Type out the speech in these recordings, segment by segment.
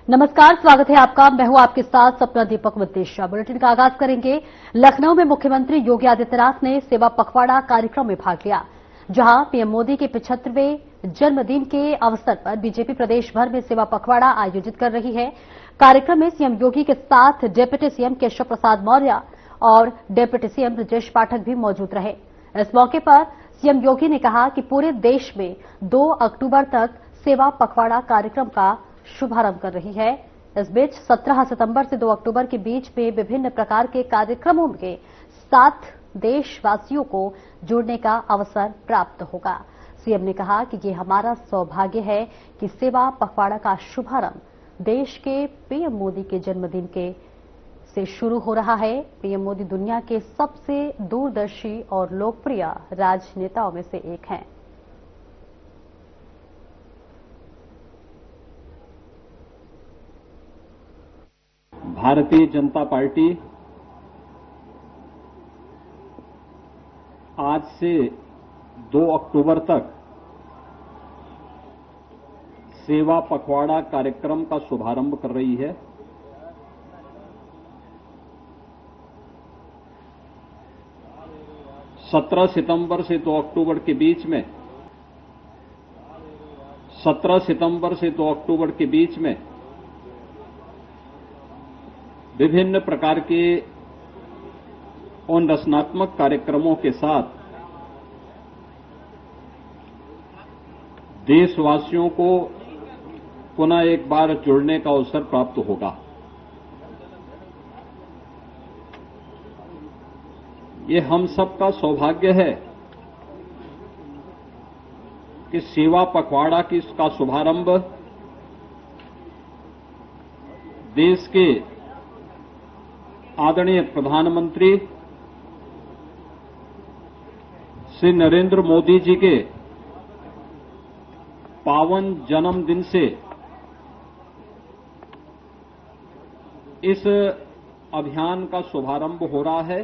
नमस्कार, स्वागत है आपका। मैं हूं आपके साथ सपना दीपक विदेशा। बुलेटिन का आगाज करेंगे। लखनऊ में मुख्यमंत्री योगी आदित्यनाथ ने सेवा पखवाड़ा कार्यक्रम में भाग लिया, जहां पीएम मोदी के 75वें जन्मदिन के अवसर पर बीजेपी प्रदेश भर में सेवा पखवाड़ा आयोजित कर रही है। कार्यक्रम में सीएम योगी के साथ डिप्टी सीएम केशव प्रसाद मौर्य और डिप्टी सीएम ब्रजेश पाठक भी मौजूद रहे। इस मौके पर सीएम योगी ने कहा कि पूरे देश में 2 अक्टूबर तक सेवा पखवाड़ा कार्यक्रम का शुभारंभ कर रही है। इस बीच 17 सितंबर से 2 अक्टूबर के बीच में विभिन्न प्रकार के कार्यक्रमों के साथ देशवासियों को जुड़ने का अवसर प्राप्त होगा। सीएम ने कहा कि ये हमारा सौभाग्य है कि सेवा पखवाड़ा का शुभारंभ देश के पीएम मोदी के जन्मदिन से शुरू हो रहा है। पीएम मोदी दुनिया के सबसे दूरदर्शी और लोकप्रिय राजनेताओं में से एक हैं। भारतीय जनता पार्टी आज से 2 अक्टूबर तक सेवा पखवाड़ा कार्यक्रम का शुभारंभ कर रही है। सत्रह सितंबर से 2 अक्टूबर के बीच में 17 सितंबर से 2 अक्टूबर के बीच में विभिन्न प्रकार के उन रचनात्मक कार्यक्रमों के साथ देशवासियों को पुनः एक बार जुड़ने का अवसर प्राप्त होगा। ये हम सबका सौभाग्य है कि सेवा पखवाड़ा का शुभारंभ देश के आदरणीय प्रधानमंत्री श्री नरेंद्र मोदी जी के पावन जन्मदिन से इस अभियान का शुभारंभ हो रहा है।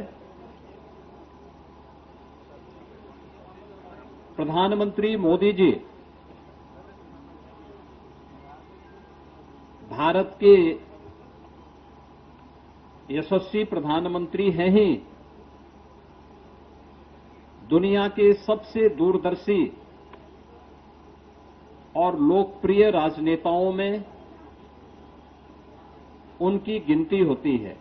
प्रधानमंत्री मोदी जी भारत के यशस्वी प्रधानमंत्री हैं ही दुनिया के सबसे दूरदर्शी और लोकप्रिय राजनेताओं में उनकी गिनती होती है।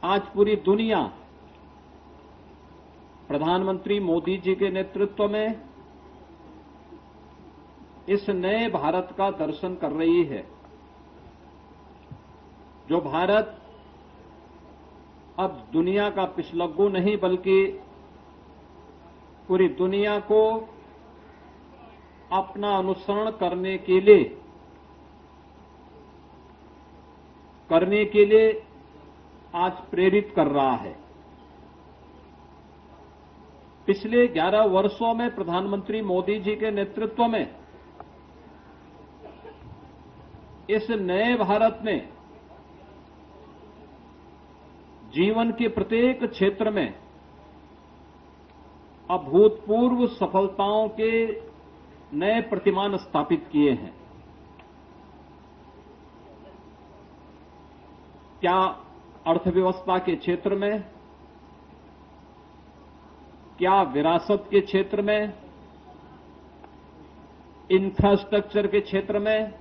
आज पूरी दुनिया प्रधानमंत्री मोदी जी के नेतृत्व में इस नए भारत का दर्शन कर रही है, जो भारत अब दुनिया का पिछलग्गू नहीं बल्कि पूरी दुनिया को अपना अनुसरण करने के लिए आज प्रेरित कर रहा है। पिछले 11 वर्षों में प्रधानमंत्री मोदी जी के नेतृत्व में इस नए भारत ने जीवन के प्रत्येक क्षेत्र में अभूतपूर्व सफलताओं के नए प्रतिमान स्थापित किए हैं। क्या अर्थव्यवस्था के क्षेत्र में, क्या विरासत के क्षेत्र में, इंफ्रास्ट्रक्चर के क्षेत्र में,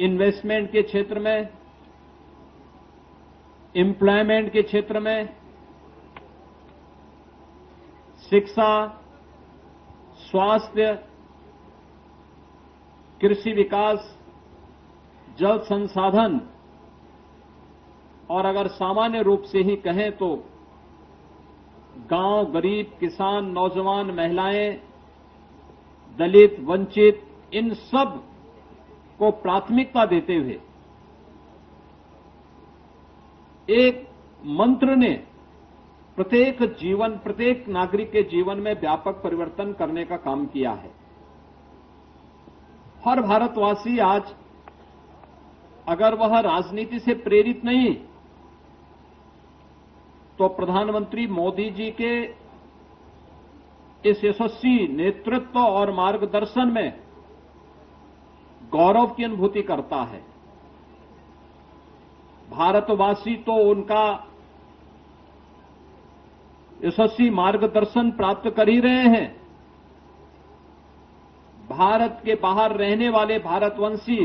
इन्वेस्टमेंट के क्षेत्र में, एम्प्लॉयमेंट के क्षेत्र में, शिक्षा, स्वास्थ्य, कृषि विकास, जल संसाधन और अगर सामान्य रूप से ही कहें तो गांव, गरीब, किसान, नौजवान, महिलाएं, दलित, वंचित, इन सब को प्राथमिकता देते हुए एक मंत्र ने प्रत्येक नागरिक के जीवन में व्यापक परिवर्तन करने का काम किया है। हर भारतवासी आज अगर वह राजनीति से प्रेरित नहीं तो प्रधानमंत्री मोदी जी के इस यशस्वी नेतृत्व और मार्गदर्शन में गौरव की अनुभूति करता है। भारतवासी तो उनका यशस्वी मार्गदर्शन प्राप्त कर ही रहे हैं। भारत के बाहर रहने वाले भारतवंशी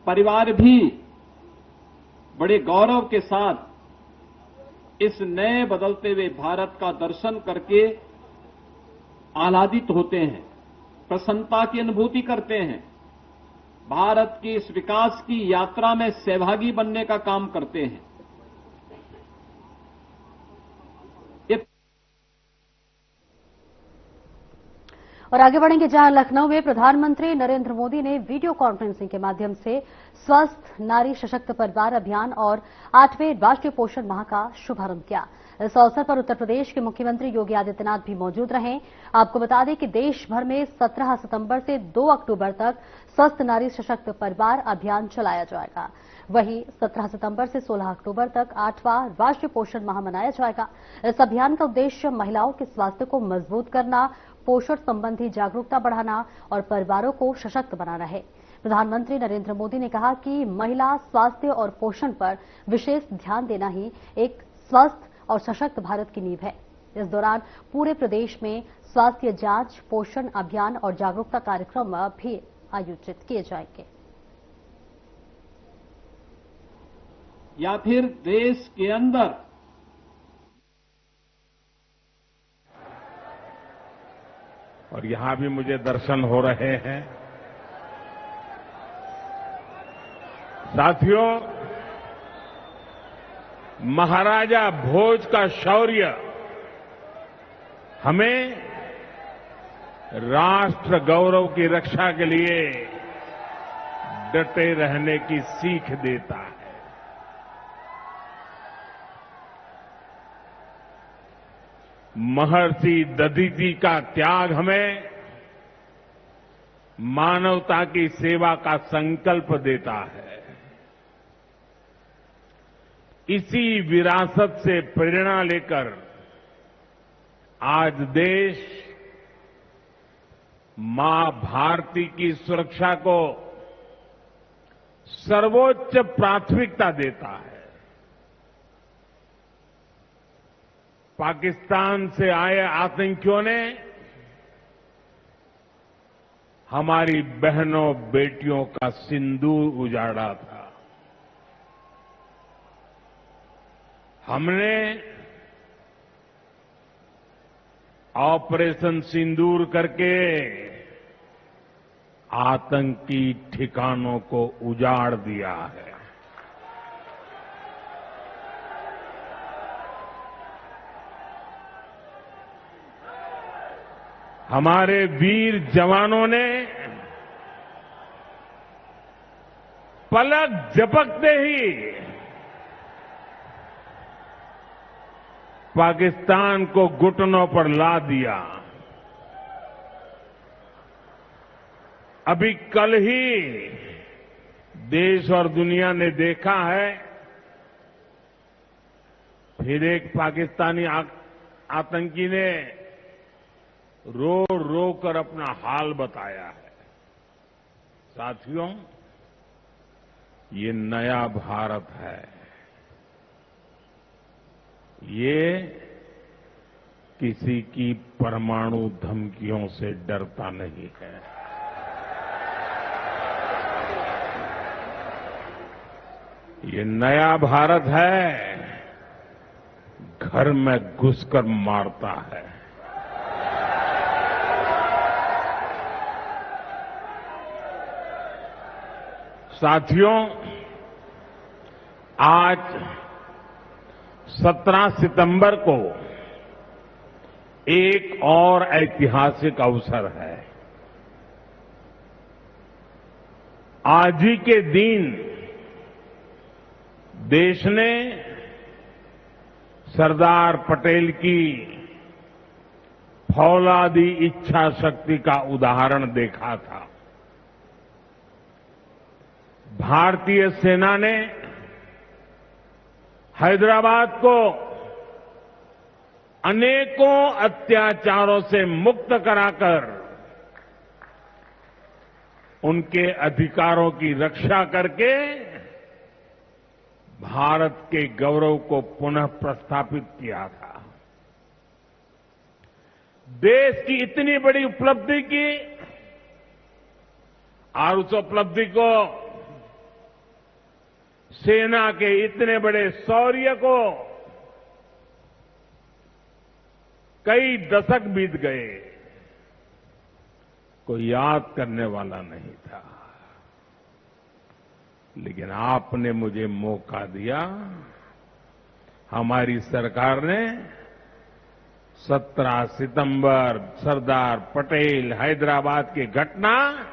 परिवार भी बड़े गौरव के साथ इस नए बदलते हुए भारत का दर्शन करके आह्लादित होते हैं, प्रसन्नता की अनुभूति करते हैं, भारत की इस विकास की यात्रा में सहभागी बनने का काम करते हैं। और आगे बढ़ेंगे जहां लखनऊ में प्रधानमंत्री नरेंद्र मोदी ने वीडियो कॉन्फ्रेंसिंग के माध्यम से स्वस्थ नारी सशक्त परिवार अभियान और 8वें राष्ट्रीय पोषण माह का शुभारंभ किया। इस अवसर पर उत्तर प्रदेश के मुख्यमंत्री योगी आदित्यनाथ भी मौजूद रहे। आपको बता दें कि देश भर में 17 सितंबर से 2 अक्टूबर तक स्वस्थ नारी सशक्त परिवार अभियान चलाया जाएगा। वहीं 17 सितंबर से 16 अक्टूबर तक 8वां राष्ट्रीय पोषण माह मनाया जाएगा। इस अभियान का उद्देश्य महिलाओं के स्वास्थ्य को मजबूत करना, पोषण संबंधी जागरूकता बढ़ाना और परिवारों को सशक्त बनाना है। प्रधानमंत्री नरेंद्र मोदी ने कहा कि महिला स्वास्थ्य और पोषण पर विशेष ध्यान देना ही एक स्वस्थ और सशक्त भारत की नींव है। इस दौरान पूरे प्रदेश में स्वास्थ्य जांच, पोषण अभियान और जागरूकता कार्यक्रम भी आयोजित किए जाएंगे। या फिर देश के अंदर और यहां भी मुझे दर्शन हो रहे हैं। साथियों, महाराजा भोज का शौर्य हमें राष्ट्र गौरव की रक्षा के लिए डटे रहने की सीख देता है। महर्षि दधीचि का त्याग हमें मानवता की सेवा का संकल्प देता है। इसी विरासत से प्रेरणा लेकर आज देश मां भारती की सुरक्षा को सर्वोच्च प्राथमिकता देता है। पाकिस्तान से आए आतंकियों ने हमारी बहनों बेटियों का सिंदूर उजाड़ा था। हमने ऑपरेशन सिंदूर करके आतंकी ठिकानों को उजाड़ दिया है। हमारे वीर जवानों ने पलक झपकते ही पाकिस्तान को घुटनों पर ला दिया। अभी कल ही देश और दुनिया ने देखा है, फिर एक पाकिस्तानी आतंकी ने रो रो कर अपना हाल बताया है। साथियों, ये नया भारत है। ये किसी की परमाणु धमकियों से डरता नहीं है। ये नया भारत है, घर में घुसकर मारता है। साथियों, आज 17 सितंबर को एक और ऐतिहासिक अवसर है। आज ही के दिन देश ने सरदार पटेल की फौलादी इच्छा शक्ति का उदाहरण देखा था। भारतीय सेना ने हैदराबाद को अनेकों अत्याचारों से मुक्त कराकर उनके अधिकारों की रक्षा करके भारत के गौरव को पुनः प्रस्थापित किया था। देश की इतनी बड़ी उपलब्धि की और उस उपलब्धि को सेना के इतने बड़े शौर्य को कई दशक बीत गए, कोई याद करने वाला नहीं था। लेकिन आपने मुझे मौका दिया। हमारी सरकार ने 17 सितंबर सरदार पटेल हैदराबाद की घटना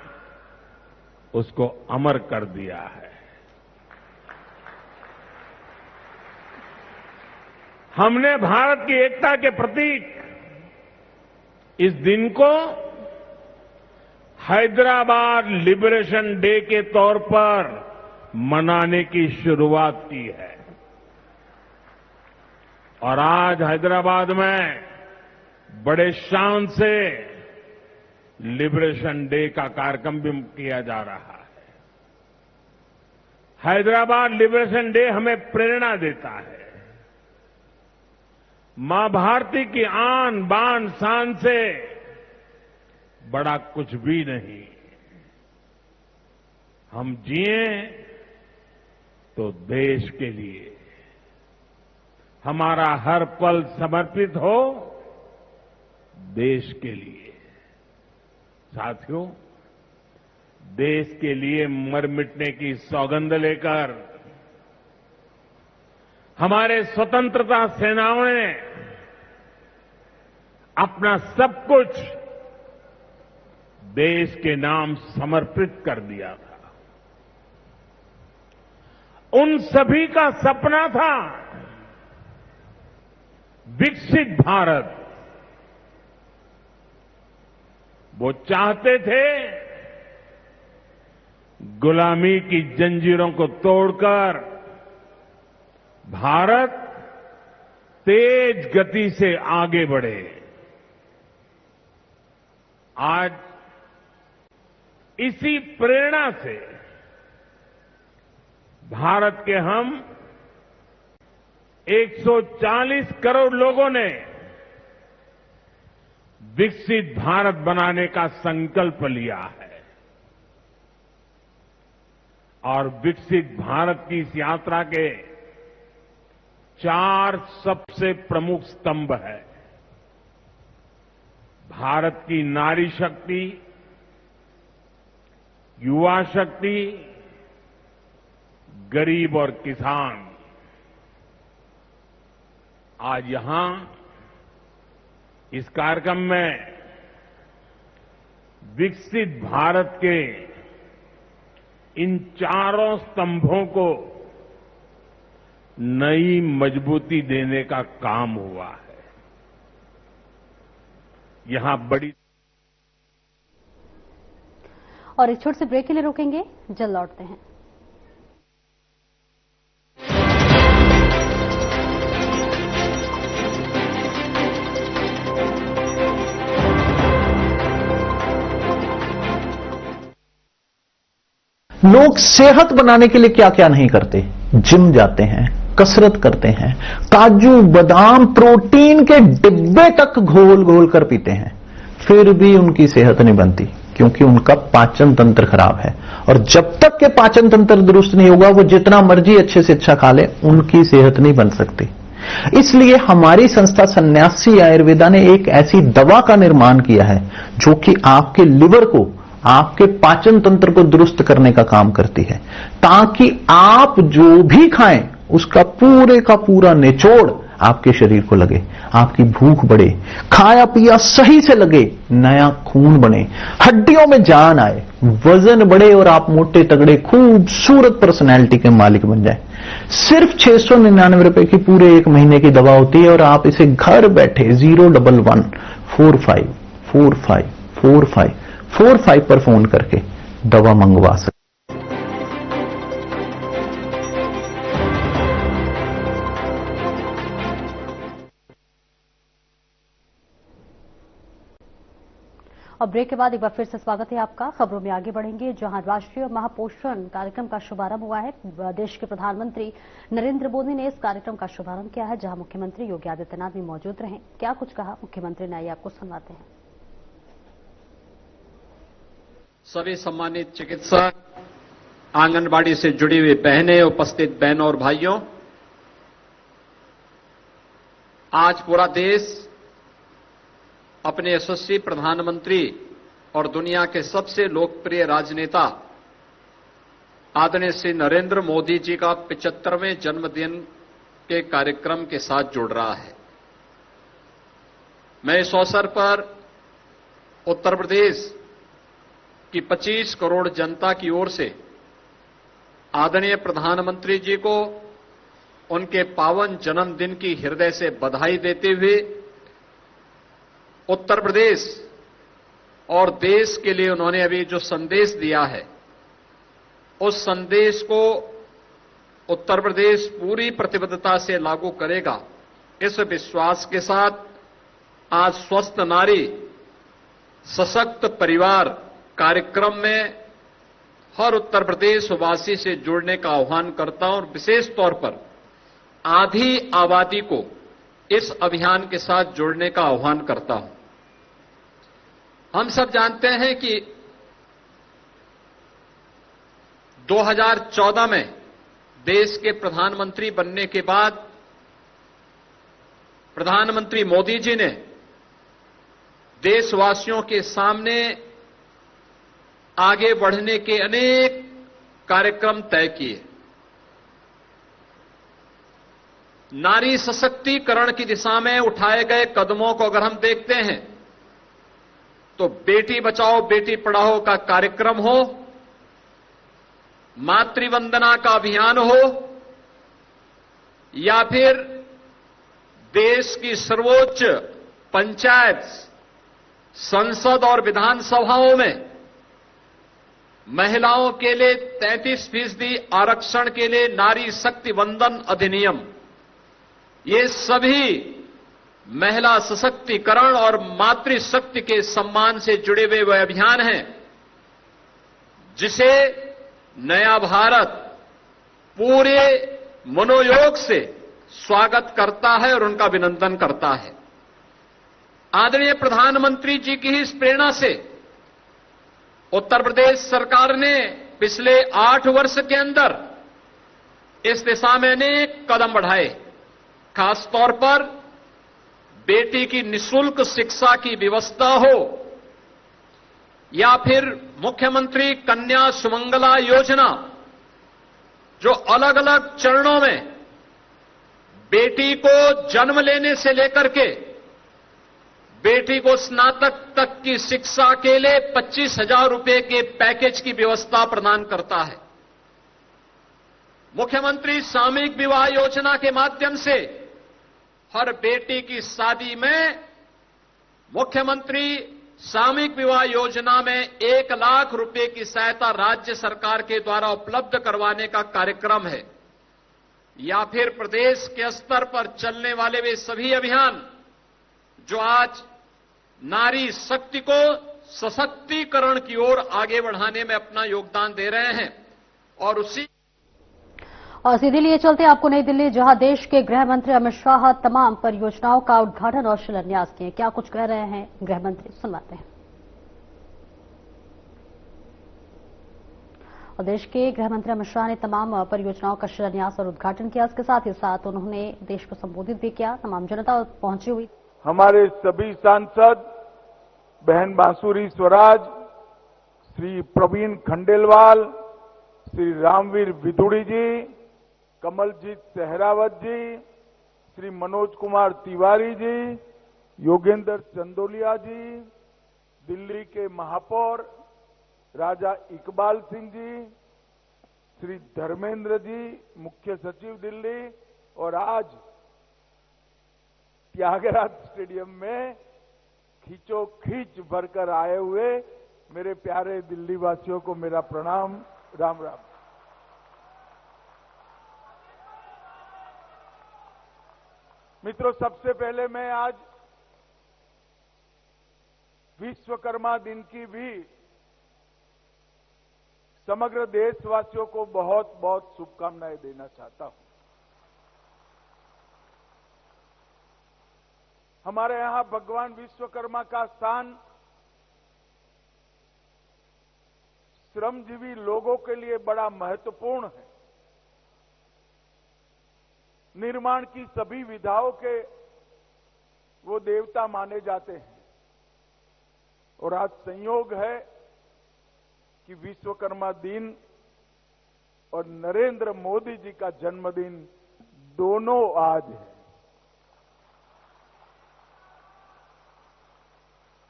उसको अमर कर दिया है। हमने भारत की एकता के प्रतीक इस दिन को हैदराबाद लिबरेशन डे के तौर पर मनाने की शुरुआत की है और आज हैदराबाद में बड़े शान से लिबरेशन डे का कार्यक्रम भी किया जा रहा है। हैदराबाद लिबरेशन डे हमें प्रेरणा देता है। मां भारती की आन बान शान से बड़ा कुछ भी नहीं। हम जिए तो देश के लिए, हमारा हर पल समर्पित हो देश के लिए। साथियों, देश के लिए मर मिटने की सौगंध लेकर हमारे स्वतंत्रता सेनाओं ने अपना सब कुछ देश के नाम समर्पित कर दिया था। उन सभी का सपना था विकसित भारत। वो चाहते थे गुलामी की जंजीरों को तोड़कर भारत तेज गति से आगे बढ़े। आज इसी प्रेरणा से भारत के हम 140 करोड़ लोगों ने विकसित भारत बनाने का संकल्प लिया है और विकसित भारत की इस यात्रा के 4 सबसे प्रमुख स्तंभ है। भारत की नारी शक्ति, युवा शक्ति, गरीब और किसान। आज यहां इस कार्यक्रम में विकसित भारत के इन चारों स्तंभों को नई मजबूती देने का काम हुआ है। यहां बड़ी और एक छोटे से ब्रेक के लिए रोकेंगे, जल्द लौटते हैं। लोग सेहत बनाने के लिए क्या क्या नहीं करते। जिम जाते हैं, कसरत करते हैं, काजू बादाम प्रोटीन के डिब्बे तक घोल घोल कर पीते हैं, फिर भी उनकी सेहत नहीं बनती क्योंकि उनका पाचन तंत्र खराब है। और जब तक के पाचन तंत्र दुरुस्त नहीं होगा, वो जितना मर्जी अच्छे से अच्छा खा ले, उनकी सेहत नहीं बन सकती। इसलिए हमारी संस्था सन्यासी आयुर्वेदा ने एक ऐसी दवा का निर्माण किया है जो कि आपके लिवर को, आपके पाचन तंत्र को दुरुस्त करने का काम करती है, ताकि आप जो भी खाएं उसका पूरे का पूरा निचोड़ आपके शरीर को लगे, आपकी भूख बढ़े, खाया पिया सही से लगे, नया खून बने, हड्डियों में जान आए, वजन बढ़े और आप मोटे तगड़े खूबसूरत पर्सनैलिटी के मालिक बन जाए। सिर्फ 699 रुपए की पूरे 1 महीने की दवा होती है और आप इसे घर बैठे 01145454545 पर फोन करके दवा मंगवा सकते। और ब्रेक के बाद एक बार फिर से स्वागत है आपका। खबरों में आगे बढ़ेंगे, जहां राष्ट्रीय महापोषण कार्यक्रम का शुभारंभ हुआ है। देश के प्रधानमंत्री नरेंद्र मोदी ने इस कार्यक्रम का शुभारंभ किया है, जहां मुख्यमंत्री योगी आदित्यनाथ भी मौजूद रहे। क्या कुछ कहा मुख्यमंत्री ने, आइए आपको सुनवाते हैं। सभी सम्मानित चिकित्सक, आंगनबाड़ी से जुड़ी हुई बहनें, उपस्थित बहनों और भाइयों, आज पूरा देश अपने यशस्वी प्रधानमंत्री और दुनिया के सबसे लोकप्रिय राजनेता आदरणीय श्री नरेंद्र मोदी जी का 75वें जन्मदिन के कार्यक्रम के साथ जुड़ रहा है। मैं इस अवसर पर उत्तर प्रदेश की 25 करोड़ जनता की ओर से आदरणीय प्रधानमंत्री जी को उनके पावन जन्मदिन की हृदय से बधाई देते हुए उत्तर प्रदेश और देश के लिए उन्होंने अभी जो संदेश दिया है, उस संदेश को उत्तर प्रदेश पूरी प्रतिबद्धता से लागू करेगा, इस विश्वास के साथ आज स्वस्थ नारी सशक्त परिवार कार्यक्रम में हर उत्तर प्रदेश वासी से जुड़ने का आह्वान करता हूं और विशेष तौर पर आधी आबादी को इस अभियान के साथ जोड़ने का आह्वान करता हूं। हम सब जानते हैं कि 2014 में देश के प्रधानमंत्री बनने के बाद प्रधानमंत्री मोदी जी ने देशवासियों के सामने आगे बढ़ने के अनेक कार्यक्रम तय किए। नारी सशक्तिकरण की दिशा में उठाए गए कदमों को अगर हम देखते हैं तो बेटी बचाओ बेटी पढ़ाओ का कार्यक्रम हो, मातृवंदना का अभियान हो, या फिर देश की सर्वोच्च पंचायत, संसद और विधानसभाओं में महिलाओं के लिए 33% आरक्षण के लिए नारी शक्ति वंदन अधिनियम, ये सभी महिला सशक्तिकरण और मातृशक्ति के सम्मान से जुड़े हुए वह अभियान हैं जिसे नया भारत पूरे मनोयोग से स्वागत करता है और उनका अभिनंदन करता है। आदरणीय प्रधानमंत्री जी की इस प्रेरणा से उत्तर प्रदेश सरकार ने पिछले 8 वर्ष के अंदर इस दिशा में अनेक कदम बढ़ाए। खासतौर पर बेटी की निःशुल्क शिक्षा की व्यवस्था हो, या फिर मुख्यमंत्री कन्या सुमंगला योजना, जो अलग अलग चरणों में बेटी को जन्म लेने से लेकर के बेटी को स्नातक तक की शिक्षा के लिए 25,000 रुपए के पैकेज की व्यवस्था प्रदान करता है। मुख्यमंत्री सामूहिक विवाह योजना के माध्यम से हर बेटी की शादी में मुख्यमंत्री सामूहिक विवाह योजना में 1 लाख रुपए की सहायता राज्य सरकार के द्वारा उपलब्ध करवाने का कार्यक्रम है। या फिर प्रदेश के स्तर पर चलने वाले वे सभी अभियान जो आज नारी शक्ति को सशक्तिकरण की ओर आगे बढ़ाने में अपना योगदान दे रहे हैं। और सीधे लिए चलते आपको नई दिल्ली, जहां देश के गृह मंत्री अमित शाह तमाम परियोजनाओं का उद्घाटन और शिलान्यास किए। क्या कुछ कह रहे हैं गृह मंत्री, सुनवाते हैं। और देश के गृह मंत्री अमित शाह ने तमाम परियोजनाओं का शिलान्यास और उद्घाटन किया। इसके साथ ही साथ उन्होंने देश को संबोधित भी किया। तमाम जनता पहुंची हुई। हमारे सभी सांसद बहन बांसुरी स्वराज, श्री प्रवीण खंडेलवाल, श्री रामवीर विधुड़ी जी, कमलजीत सहरावत जी, श्री मनोज कुमार तिवारी जी, योगेंद्र चंदोलिया जी, दिल्ली के महापौर राजा इकबाल सिंह जी, श्री धर्मेंद्र जी, मुख्य सचिव दिल्ली, और आज त्यागराज स्टेडियम में खींचोखींच भरकर आए हुए मेरे प्यारे दिल्ली वासियों को मेरा प्रणाम, राम राम। मित्रों, सबसे पहले मैं आज विश्वकर्मा दिन की भी समग्र देशवासियों को बहुत बहुत शुभकामनाएं देना चाहता हूं। हमारे यहां भगवान विश्वकर्मा का स्थान श्रमजीवी लोगों के लिए बड़ा महत्वपूर्ण है। निर्माण की सभी विधाओं के वो देवता माने जाते हैं और आज संयोग है कि विश्वकर्मा दिन और नरेंद्र मोदी जी का जन्मदिन दोनों आज है।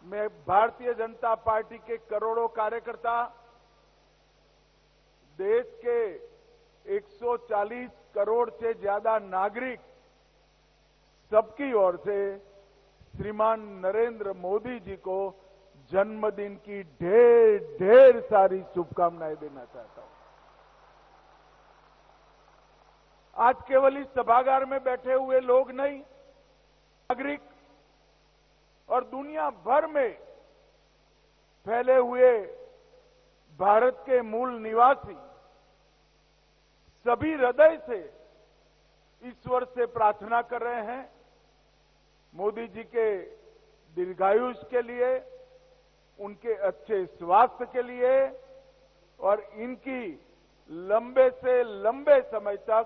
मैं भारतीय जनता पार्टी के करोड़ों कार्यकर्ता, देश के 140 करोड़ से ज्यादा नागरिक, सबकी ओर से श्रीमान नरेंद्र मोदी जी को जन्मदिन की ढेर ढेर सारी शुभकामनाएं देना चाहता हूं। आज केवल इस सभागार में बैठे हुए लोग नहीं, नागरिक और दुनिया भर में फैले हुए भारत के मूल निवासी सभी हृदय से ईश्वर से प्रार्थना कर रहे हैं मोदी जी के दीर्घायुष के लिए, उनके अच्छे स्वास्थ्य के लिए और इनकी लंबे से लंबे समय तक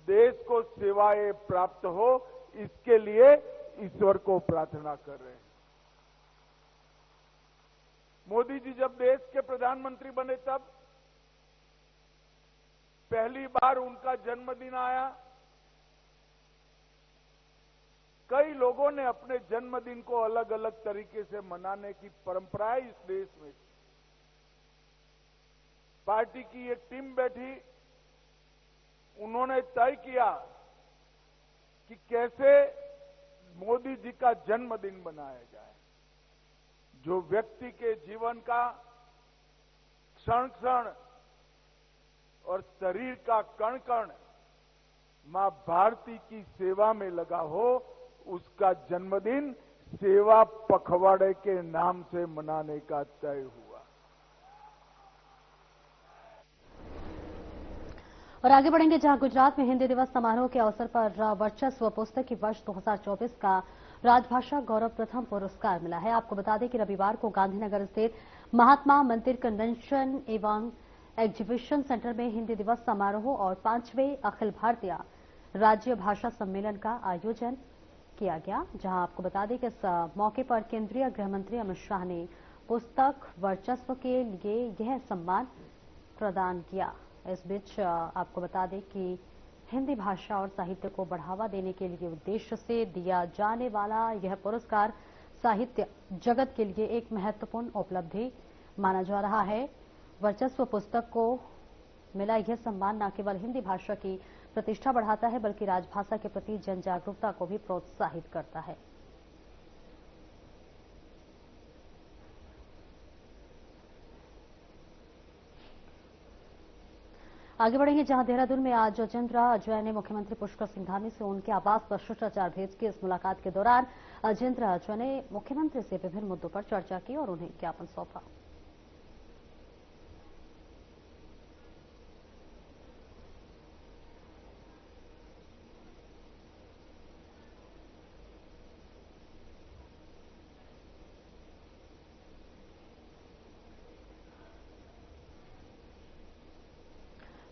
देश को सेवाएं प्राप्त हो, इसके लिए ईश्वर को प्रार्थना कर रहे हैं। मोदी जी जब देश के प्रधानमंत्री बने तब पहली बार उनका जन्मदिन आया। कई लोगों ने अपने जन्मदिन को अलग अलग तरीके से मनाने की परंपरा है इस देश में। पार्टी की एक टीम बैठी, उन्होंने तय किया कि कैसे मोदी जी का जन्मदिन मनाया जाए, जो व्यक्ति के जीवन का क्षण क्षण और शरीर का कण कण मां भारती की सेवा में लगा हो, उसका जन्मदिन सेवा पखवाड़े के नाम से मनाने का तय हुआ। और आगे बढ़ेंगे जहां गुजरात में हिंदी दिवस समारोह के अवसर पर वर्चस्व पुस्तक की वर्ष 2024 का राजभाषा गौरव प्रथम पुरस्कार मिला है। आपको बता दें कि रविवार को गांधीनगर स्थित महात्मा मंदिर कन्वेंशन एवं एग्जीबिशन सेंटर में हिंदी दिवस समारोह और 5वें अखिल भारतीय राज्य भाषा सम्मेलन का आयोजन किया गया, जहां आपको बता दें कि इस मौके पर केंद्रीय गृह मंत्री अमित शाह ने पुस्तक वर्चस्व के लिए यह सम्मान प्रदान किया। इस बीच आपको बता दें कि हिंदी भाषा और साहित्य को बढ़ावा देने के लिए उद्देश्य से दिया जाने वाला यह पुरस्कार साहित्य जगत के लिए एक महत्वपूर्ण उपलब्धि माना जा रहा है। वर्चस्व पुस्तक को मिला यह सम्मान न केवल हिंदी भाषा की प्रतिष्ठा बढ़ाता है, बल्कि राजभाषा के प्रति जन जागरूकता को भी प्रोत्साहित करता है। आगे बढ़ेंगे जहां देहरादून में आज अजेंद्र अजय ने मुख्यमंत्री पुष्कर सिंह धामी से उनके आवास पर शिष्टाचार भेज की। इस मुलाकात के दौरान अजेंद्र अजय ने मुख्यमंत्री से विभिन्न मुद्दों पर चर्चा की और उन्हें ज्ञापन सौंपा।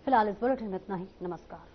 फिलहाल इस बुलेटिन में इतना ही। नमस्कार।